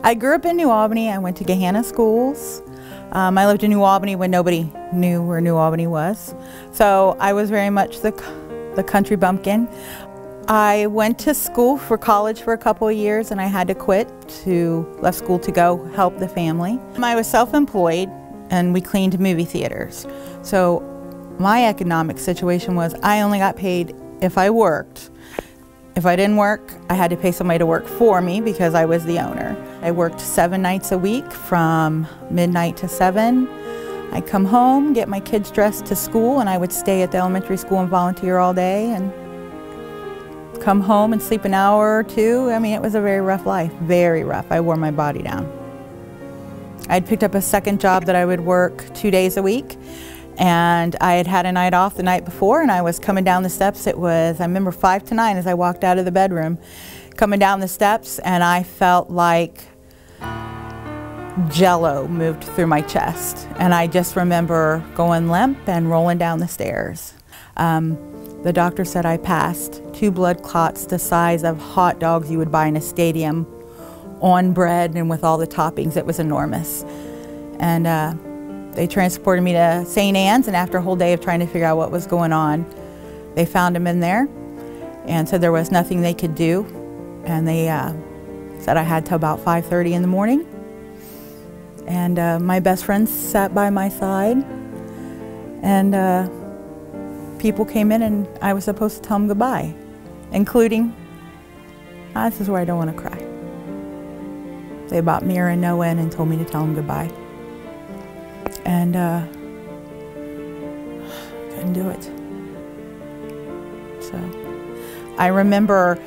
I grew up in New Albany. I went to Gahanna schools. I lived in New Albany when nobody knew where New Albany was. So I was very much the country bumpkin. I went to school for college for a couple of years and I had to quit, left school to go help the family. I was self-employed and we cleaned movie theaters. So my economic situation was I only got paid if I worked. If I didn't work, I had to pay somebody to work for me because I was the owner. I worked 7 nights a week from midnight to 7. I'd come home, get my kids dressed to school, and I would stay at the elementary school and volunteer all day and come home and sleep an hour or two. I mean, it was a very rough life, very rough. I wore my body down. I'd picked up a second job that I would work 2 days a week, and I had had a night off the night before, and I was coming down the steps. It was, I remember 5 to 9 as I walked out of the bedroom, coming down the steps, and I felt like jello moved through my chest. And I just remember going limp and rolling down the stairs. The doctor said I passed 2 blood clots the size of hot dogs you would buy in a stadium on bread and with all the toppings. It was enormous. And they transported me to St. Anne's, and after a whole day of trying to figure out what was going on, they found him in there and said there was nothing they could do. And they said I had till about 5:30 in the morning. And my best friend sat by my side, and people came in and I was supposed to tell them goodbye, including, this is where I don't want to cry. They brought Mira and Noah in and told me to tell them goodbye. And couldn't do it. So I remember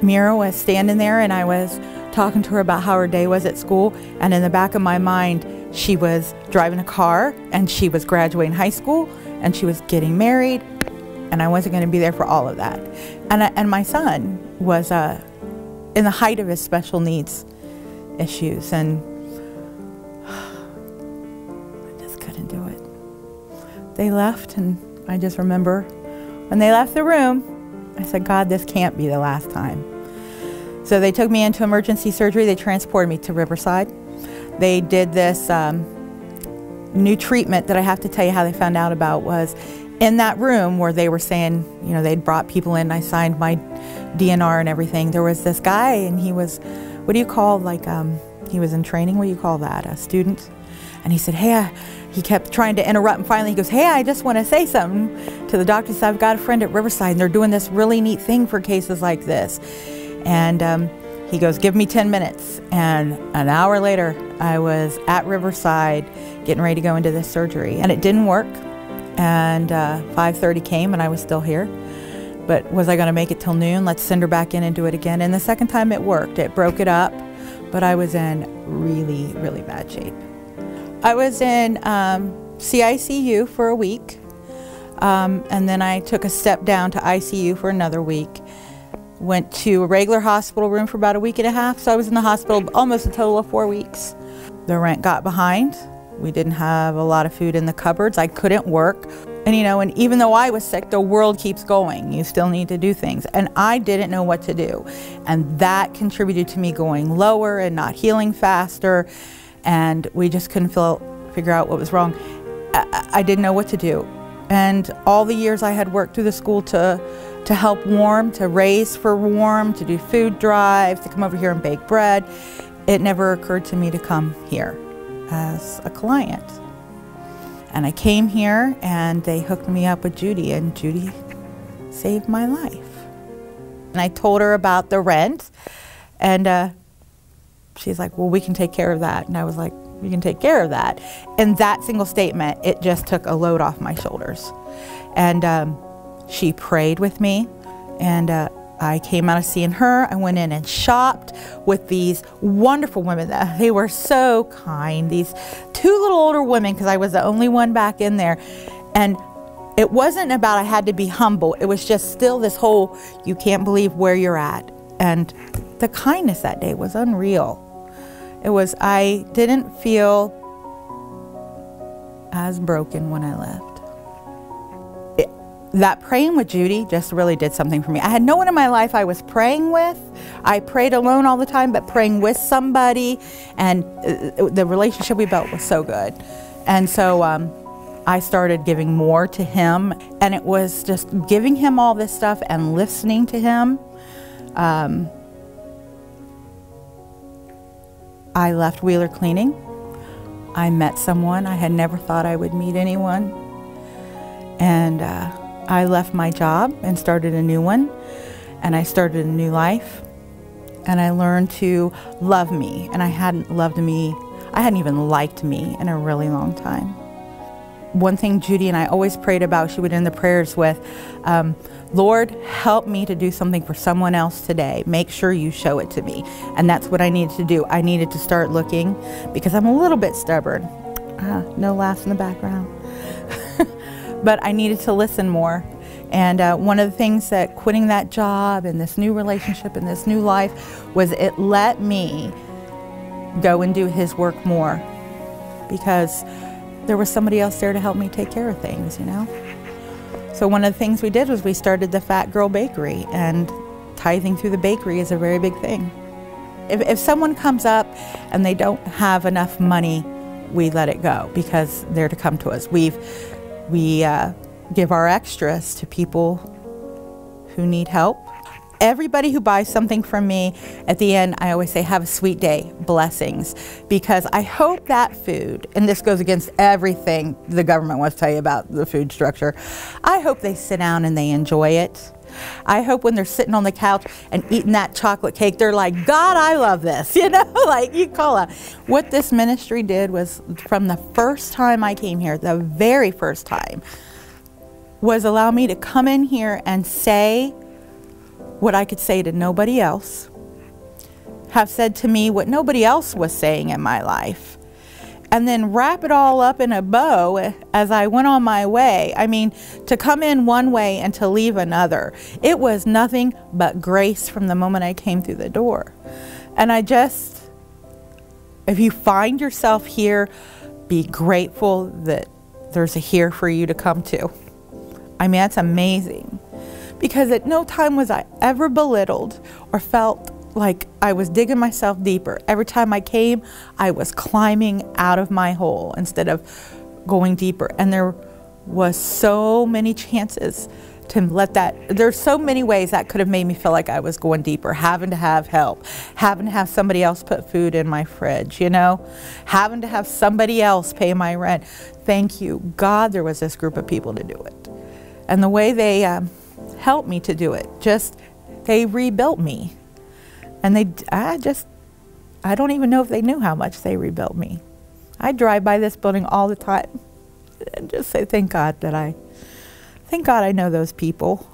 Mira was standing there and I was talking to her about how her day was at school, and in the back of my mind she was driving a car and she was graduating high school and she was getting married, and I wasn't going to be there for all of that. And my son was in the height of his special needs issues, and I just couldn't do it. They left, and I just remember when they left the room, I said, God, this can't be the last time. So they took me into emergency surgery. They transported me to Riverside. They did this new treatment that I have to tell you how they found out about. Was in that room where they were saying, you know, they'd brought people in, I signed my DNR and everything. There was this guy, and he was, what do you call, like, he was in training, what do you call that, a student? And he said, hey, he kept trying to interrupt, and finally he goes, hey, I just want to say something to the doctor. He said, I've got a friend at Riverside, and they're doing this really neat thing for cases like this. And he goes, give me 10 minutes. And an hour later, I was at Riverside getting ready to go into this surgery. And it didn't work. And 5:30 came and I was still here. But was I going to make it till noon? Let's send her back in and do it again. And the second time it worked. It broke it up. But I was in really, really bad shape. I was in CICU for a week. And then I took a step down to ICU for another week. Went to a regular hospital room for about a week and a half, so I was in the hospital almost a total of 4 weeks. The rent got behind. We didn't have a lot of food in the cupboards. I couldn't work. And you know, and even though I was sick, the world keeps going. You still need to do things. And I didn't know what to do. And that contributed to me going lower and not healing faster. And we just couldn't figure out what was wrong. I didn't know what to do. And all the years I had worked through the school to help warm, to raise for warm, to do food drives, to come over here and bake bread, it never occurred to me to come here as a client. And I came here and they hooked me up with Judy, and Judy saved my life. And I told her about the rent, and she's like, well, we can take care of that. And I was like, we can take care of that. And that single statement, it just took a load off my shoulders. And she prayed with me, and I came out of seeing her. I went in and shopped with these wonderful women. They were so kind. These 2 little older women, because I was the only one back in there. And it wasn't about I had to be humble. It was just still this whole, you can't believe where you're at. And the kindness that day was unreal. It was, I didn't feel as broken when I left. that praying with Judy just really did something for me. I had no one in my life I was praying with. I prayed alone all the time, but praying with somebody, and the relationship we built was so good. And so I started giving more to him, and it was just giving him all this stuff and listening to him. I left Wheeler Cleaning. I met someone. I had never thought I would meet anyone. And I left my job and started a new one. And I started a new life. And I learned to love me. And I hadn't loved me, I hadn't even liked me in a really long time. One thing Judy and I always prayed about, she would end the prayers with, Lord, help me to do something for someone else today. Make sure you show it to me. And that's what I needed to do. I needed to start looking, because I'm a little bit stubborn. No laughs in the background. But I needed to listen more. And one of the things that quitting that job and this new relationship and this new life was, it let me go and do his work more, because there was somebody else there to help me take care of things, you know. So one of the things we did was we started the Fat Girl Bakery, and tithing through the bakery is a very big thing. If someone comes up and they don't have enough money, we let it go, because they're to come to us. We give our extras to people who need help. Everybody who buys something from me, at the end, I always say, have a sweet day, blessings. Because I hope that food, and this goes against everything the government wants to tell you about the food structure, I hope they sit down and they enjoy it. I hope when they're sitting on the couch and eating that chocolate cake, they're like, God, I love this, you know, like you call it. What this ministry did was, from the first time I came here, the very first time, was allow me to come in here and say what I could say to nobody else, have said to me what nobody else was saying in my life, and then wrap it all up in a bow as I went on my way. I mean, to come in one way and to leave another. It was nothing but grace from the moment I came through the door. And if you find yourself here, be grateful that there's a here for you to come to. I mean, that's amazing. Because at no time was I ever belittled or felt like I was digging myself deeper. Every time I came, I was climbing out of my hole instead of going deeper. And there was so many chances to let that, there's so many ways that could have made me feel like I was going deeper, having to have help, having to have somebody else put food in my fridge, you know, having to have somebody else pay my rent. Thank you, God, there was this group of people to do it. And the way they helped me to do it, they rebuilt me. And I don't even know if they knew how much they rebuilt me. I drive by this building all the time and just say, thank God I know those people.